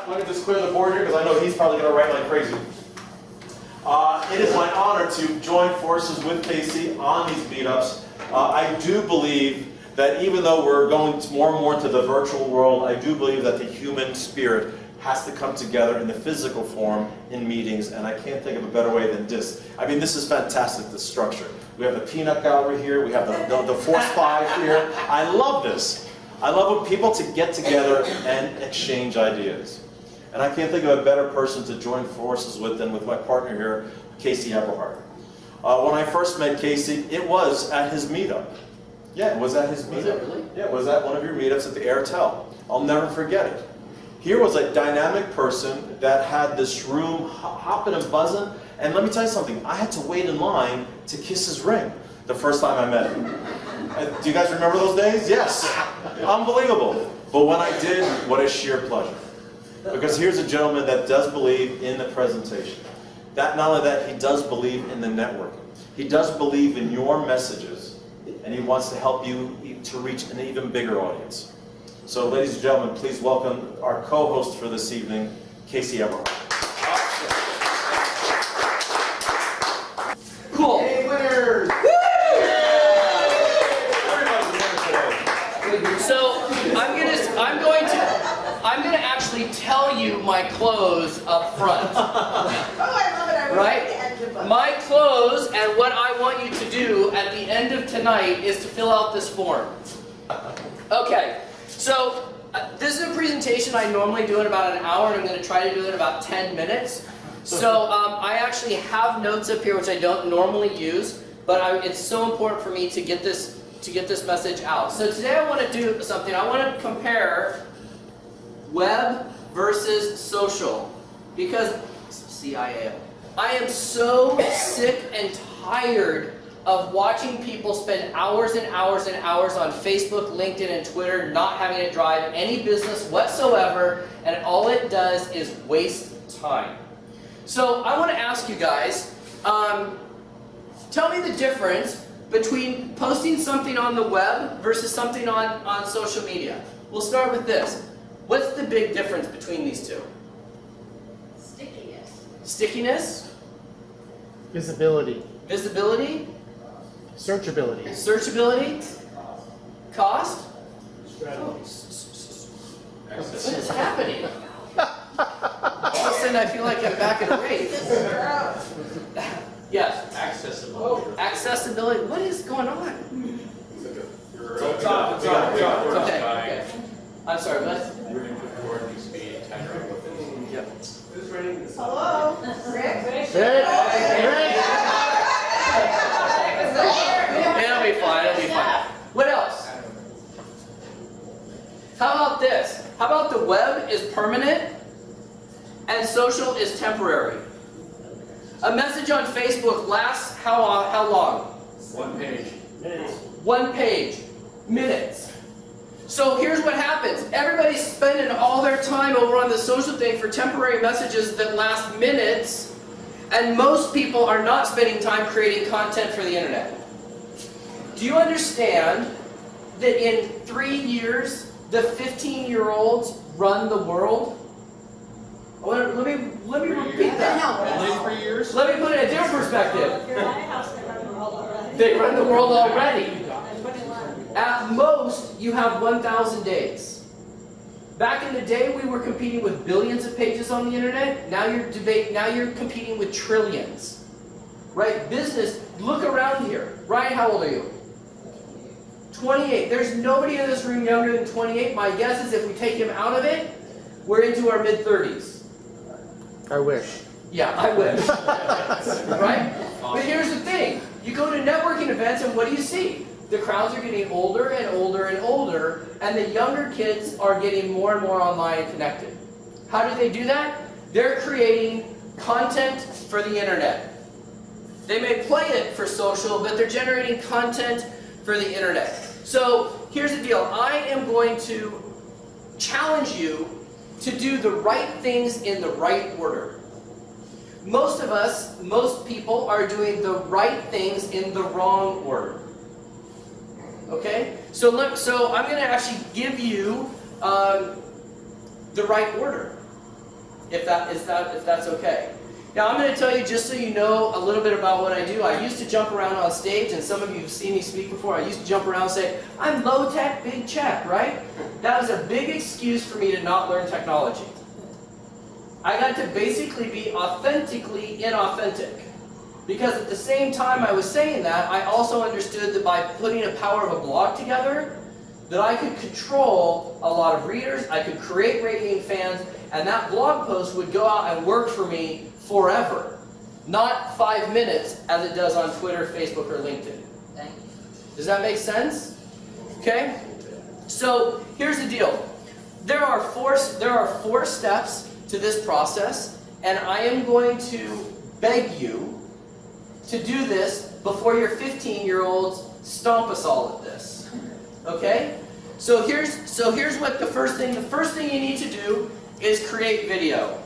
let me just clear the board here because I know he's probably going to write like crazy. It is my honor to join forces with Casey on these meetups. I do believe that even though we're going more and more into the virtual world, I do believe that the human spirit has to come together in the physical form in meetings, and I can't think of a better way than this. I mean, this is fantastic, this structure. We have the peanut gallery here, we have the Force 5 here. I love this. I love when people to get together and exchange ideas. And I can't think of a better person to join forces with than with my partner here, Casey Eberhart. When I first met Casey, it was at his meetup. Yeah, it was at his meetup. Was it really? Yeah, it was at one of your meetups at the Airtel. I'll never forget it. Here was a dynamic person that had this room hopping and buzzing, and let me tell you something, I had to wait in line to kiss his ring the first time I met him. Do you guys remember those days? Yes. Unbelievable. But when I did, what a sheer pleasure. Because here's a gentleman that does believe in the presentation. Not only that, he does believe in the networking. He does believe in your messages, and he wants to help you to reach an even bigger audience. So ladies and gentlemen, please welcome our co-host for this evening, Casey Eberhart. Cool. Hey, winners! Woo! Everybody's a winner today. So I'm going to actually tell you my close up front. Oh, I love it. I Right? My close and what I want you to do at the end of tonight is to fill out this form. Okay, so this is a presentation I normally do in about an hour, and I'm going to try to do it in about 10 minutes. So I actually have notes up here which I don't normally use, but it's so important for me to get this message out. So today I want to do something. I want to compare web versus social, because CIA. I am so sick and tired of watching people spend hours and hours and hours on Facebook, LinkedIn, and Twitter not having it drive any business whatsoever, and all it does is waste time. So I want to ask you guys, tell me the difference between posting something on the web versus something on social media. We'll start with this. What's the big difference between these two? Stickiness. Stickiness? Visibility. Visibility? Searchability. Searchability? Cost? Oh, what is happening? All of a sudden I feel like I'm back in a race. Yes? Accessibility. Accessibility? What is going on? Okay. I'm sorry, what? Recording speed, timer. Yep. Who's running this? Hello? Rick? It'll be fine, it'll be fine. What else? How about this? How about the web is permanent and social is temporary? A message on Facebook lasts how long? 1 page. One page. Minutes. So here's what happens. Everybody's spending all their time over on the social thing for temporary messages that last minutes, and most people are not spending time creating content for the internet. Do you understand that in 3 years, the 15-year-olds run the world? Let me repeat that. Only 3 years? Let me put it in a different perspective. You're at a house that runs the world already. They run the world already. And 21. At most, you have 1,000 days. Back in the day, we were competing with billions of pages on the internet. Now you're competing with trillions. Right? Business, look around here. Ryan, how old are you? 28. There's nobody in this room younger than 28. My guess is if we take him out of it, we're into our mid-30s. I wish. Yeah, I wish. Right? But here's the thing. You go to networking events and what do you see? The crowds are getting older and older and older, and the younger kids are getting more and more online and connected. How do they do that? They're creating content for the internet. They may play it for social, but they're generating content for the internet. So here's the deal. I am going to challenge you to do the right things in the right order. Most of us, most people are doing the right things in the wrong order. Okay? So I'm going to actually give you the right order. if that's okay. Now I'm going to tell you, just so you know a little bit about what I do. I used to jump around on stage, and some of you have seen me speak before. I used to jump around and say, I'm low tech, big check, right? That was a big excuse for me to not learn technology. I got to basically be authentically inauthentic. Because at the same time I was saying that, I also understood that by putting the power of a blog together, that I could control a lot of readers, I could create raving fans, and that blog post would go out and work for me forever. Not 5 minutes as it does on Twitter, Facebook, or LinkedIn. Thank you. Does that make sense? Okay? So here's the deal. There are four steps to this process, and I am going to beg you to do this before your 15-year-olds stomp us all at this. Okay? So here's what the first thing you need to do is create video.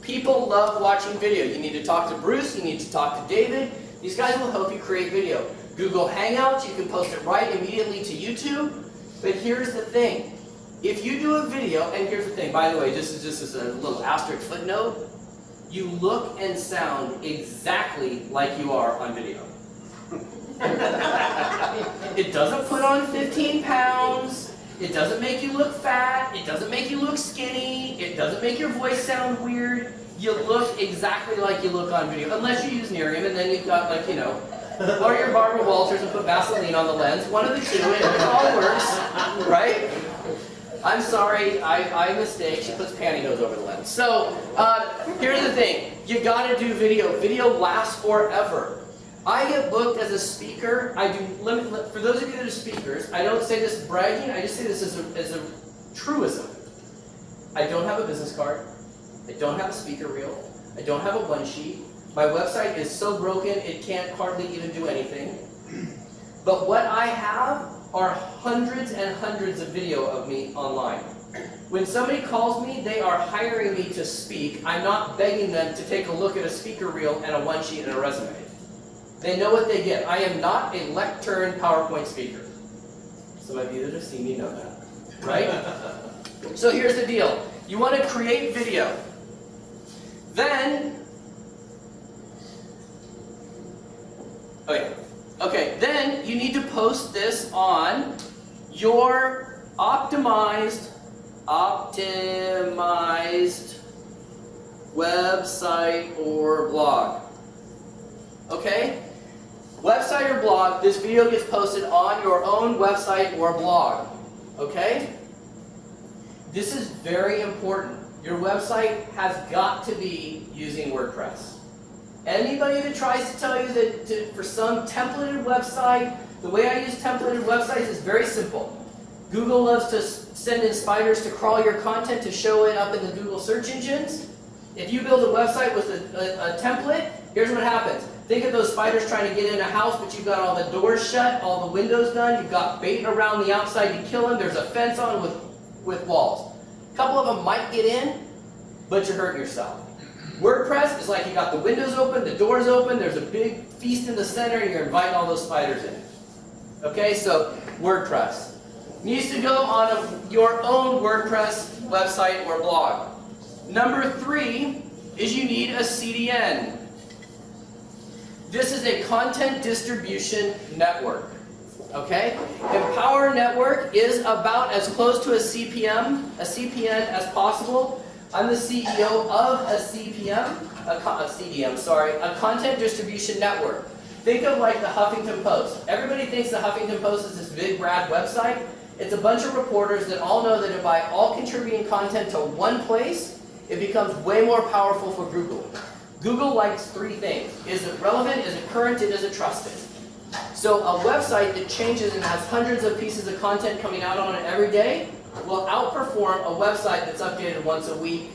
People love watching video. You need to talk to Bruce, you need to talk to David. These guys will help you create video. Google Hangouts, you can post it right immediately to YouTube. But here's the thing. If you do a video, and here's the thing, by the way, just as a little asterisk footnote, you look and sound exactly like you are on video. It doesn't put on 15 pounds. It doesn't make you look fat. It doesn't make you look skinny. It doesn't make your voice sound weird. You look exactly like you look on video. Unless you use Miriam, and then you've got, like, you know, or your Barbara Walters and put Vaseline on the lens. One of the two, and it all works, right? I'm sorry, I mistake. She puts pantyhose over the lens. So, here's the thing. You gotta do video. Video lasts forever. I get booked as a speaker. For those of you that are speakers, I don't say this bragging, I just say this as a truism. I don't have a business card. I don't have a speaker reel. I don't have a one sheet. My website is so broken it can't hardly even do anything. But what I have are hundreds and hundreds of video of me online. When somebody calls me, they are hiring me to speak. I'm not begging them to take a look at a speaker reel and a one sheet and a resume. They know what they get. I am not a lectern PowerPoint speaker. Some of you that have seen me know that, right? So here's the deal. You want to create video. Then, then you need to post this on your optimized website or blog. Okay? Website or blog, this video gets posted on your own website or blog. Okay? This is very important. Your website has got to be using WordPress. Anybody that tries to tell you that for some templated website, the way I use templated websites is very simple. Google loves to send in spiders to crawl your content to show it up in the Google search engines. If you build a website with a template, here's what happens. Think of those spiders trying to get in a house, but you've got all the doors shut, all the windows done, you've got bait around the outside to kill them, there's a fence on with walls. A couple of them might get in, but you're hurting yourself. WordPress is like you got the windows open, the doors open, there's a big feast in the center, and you're inviting all those spiders in. Okay, so WordPress needs to go on your own WordPress website or blog. Number 3 is you need a CDN. This is a content distribution network. Okay? Empower Network is about as close to a CPN as possible. I'm the CEO of a a content distribution network. Think of like the Huffington Post. Everybody thinks the Huffington Post is this big rad website. It's a bunch of reporters that all know that if I all contributing content to one place, it becomes way more powerful for Google. Google likes 3 things. Is it relevant? Is it current? And is it trusted? So a website that changes and has hundreds of pieces of content coming out on it every day will outperform a website that's updated once a week,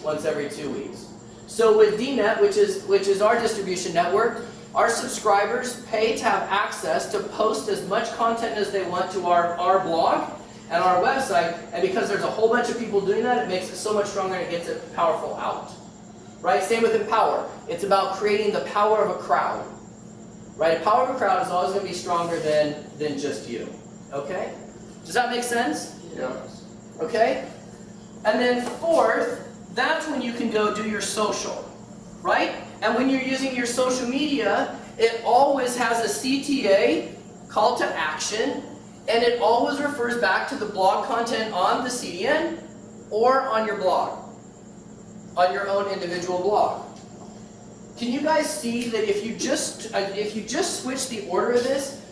once every 2 weeks. So with DNet, which is our distribution network, our subscribers pay to have access to post as much content as they want to our blog and our website, and because there's a whole bunch of people doing that, it makes it so much stronger and it gets it powerful out. Right? Same with Empower. It's about creating the power of a crowd. Right? The power of a crowd is always going to be stronger than just you. Okay? Does that make sense? Yeah. Okay? And then fourth, that's when you can go do your social, right? And when you're using your social media, it always has a CTA, call to action, and it always refers back to the blog content on the CDN or on your blog, on your own individual blog. Can you guys see that if you just switch the order of this,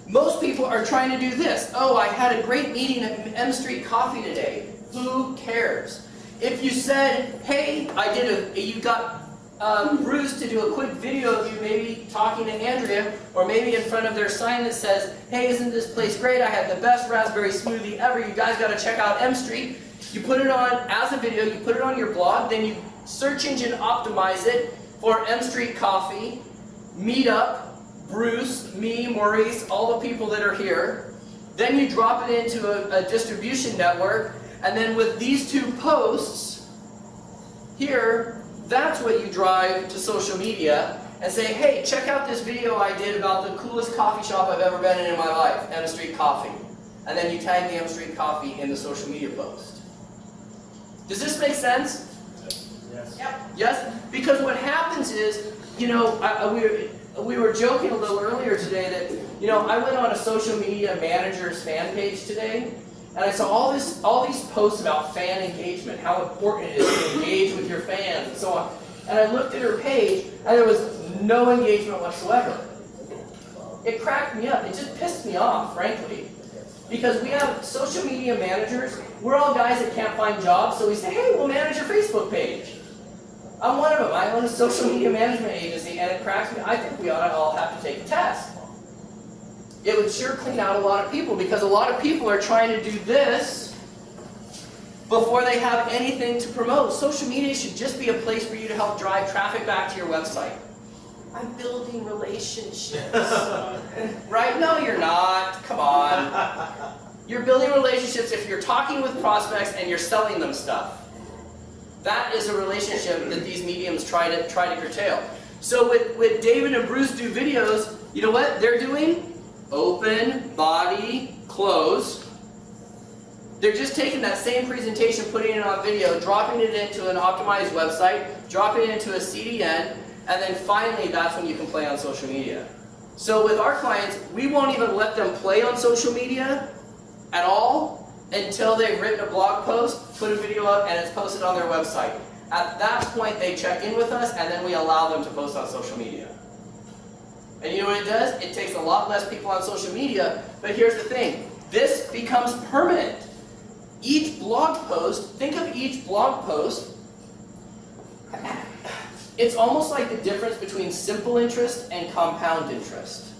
most people are trying to do this. Oh, I had a great meeting at M Street Coffee today. Who cares? If you said, hey, you got Bruce to do a quick video of you maybe talking to Andrea, or maybe in front of their sign that says, hey, isn't this place great? I had the best raspberry smoothie ever. You guys got to check out M Street. You put it on as a video, you put it on your blog, then you search engine optimize it for M Street Coffee, Meetup, Bruce, me, Maurice, all the people that are here. Then you drop it into a distribution network, and then with these two posts here, that's what you drive to social media and say, hey, check out this video I did about the coolest coffee shop I've ever been in my life, M Street Coffee. And then you tag the M Street Coffee in the social media post. Does this make sense? Yes. Yep. Yes? Because what happens is, you know, we were joking a little earlier today that, you know, I went on a social media manager's fan page today, and I saw all these posts about fan engagement, how important it is to engage with your fans and so on. And I looked at her page, and there was no engagement whatsoever. It cracked me up. It just pissed me off, frankly. Because we have social media managers. We're all guys that can't find jobs, so we say, hey, we'll manage your Facebook page. I'm one of them. I own a social media management agency, and it cracks me. I think we ought to all have to take a test. It would sure clean out a lot of people, because a lot of people are trying to do this before they have anything to promote. Social media should just be a place for you to help drive traffic back to your website. I'm building relationships. Right? No, you're not. Come on. You're building relationships if you're talking with prospects and you're selling them stuff. That is a relationship that these mediums try to curtail. So with David and Bruce do videos, you know what they're doing? Open, body, close. They're just taking that same presentation, putting it on video, dropping it into an optimized website, dropping it into a CDN, and then finally that's when you can play on social media. So with our clients, we won't even let them play on social media at all until they've written a blog post, put a video up, and it's posted on their website. At that point, they check in with us, and then we allow them to post on social media. And you know what it does? It takes a lot less people on social media, but here's the thing. This becomes permanent. Each blog post, think of each blog post, it's almost like the difference between simple interest and compound interest.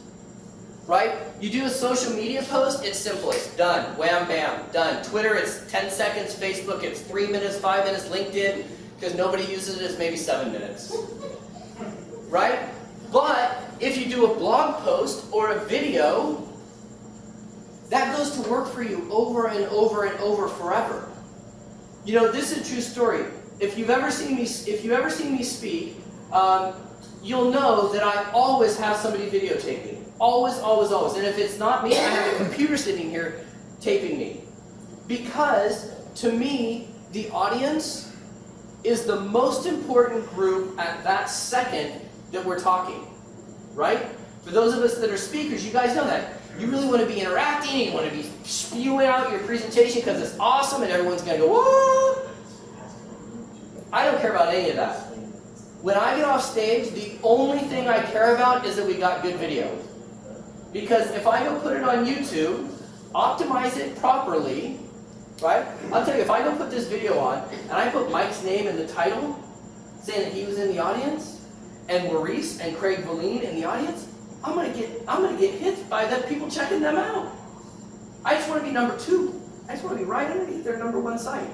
Right? You do a social media post, it's simple, it's done, wham bam, done. Twitter, it's 10 seconds, Facebook, it's 3 minutes, 5 minutes, LinkedIn, because nobody uses it, it's maybe 7 minutes. Right? But if you do a blog post or a video, that goes to work for you over and over and over forever. You know, this is a true story. If you've ever seen me speak, you'll know that I always have somebody videotape me. Always, always, always. And if it's not me, I have a computer sitting here taping me. Because, to me, the audience is the most important group at that second that we're talking. Right? For those of us that are speakers, you guys know that. You really want to be interacting, you want to be spewing out your presentation because it's awesome and everyone's going to go, what? I don't care about any of that. When I get off stage, the only thing I care about is that we got good video. Because if I go put it on YouTube, optimize it properly, right? I'll tell you, if I go put this video on, and I put Mike's name in the title, saying that he was in the audience, and Maurice and Craig Valine in the audience, I'm gonna get hit by the people checking them out. I just want to be number 2. I just want to be right underneath their number 1 site.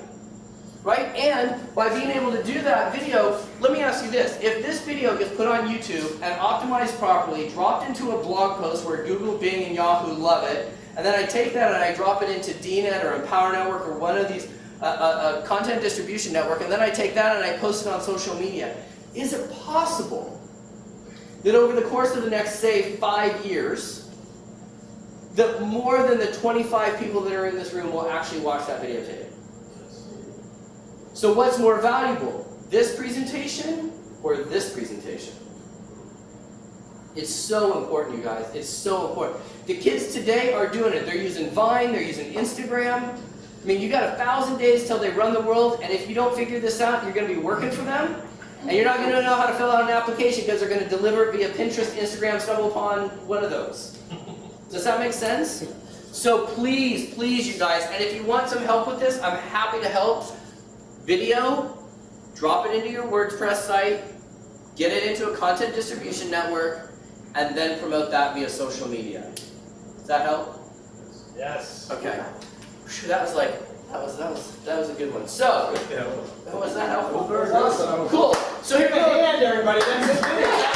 Right? And by being able to do that video, let me ask you this. If this video gets put on YouTube and optimized properly, dropped into a blog post where Google, Bing, and Yahoo love it, and then I take that and I drop it into DNet or Empower Network or one of these content distribution network, and then I take that and I post it on social media, is it possible that over the course of the next, say, 5 years, the more than the 25 people that are in this room will actually watch that videotape. So what's more valuable, this presentation or this presentation? It's so important, you guys. It's so important. The kids today are doing it. They're using Vine, they're using Instagram. I mean, you got 1,000 days till they run the world, and if you don't figure this out, you're going to be working for them, and you're not going to know how to fill out an application because they're going to deliver it via Pinterest, Instagram, stumble upon one of those. Does that make sense? So please, please, you guys, and if you want some help with this, I'm happy to help. Video, drop it into your WordPress site, get it into a content distribution network, and then promote that via social media. Does that help? Yes. Okay. Phew, that was a good one. So, was that helpful? Awesome. Cool. So here we go. Hand, everybody. That's it.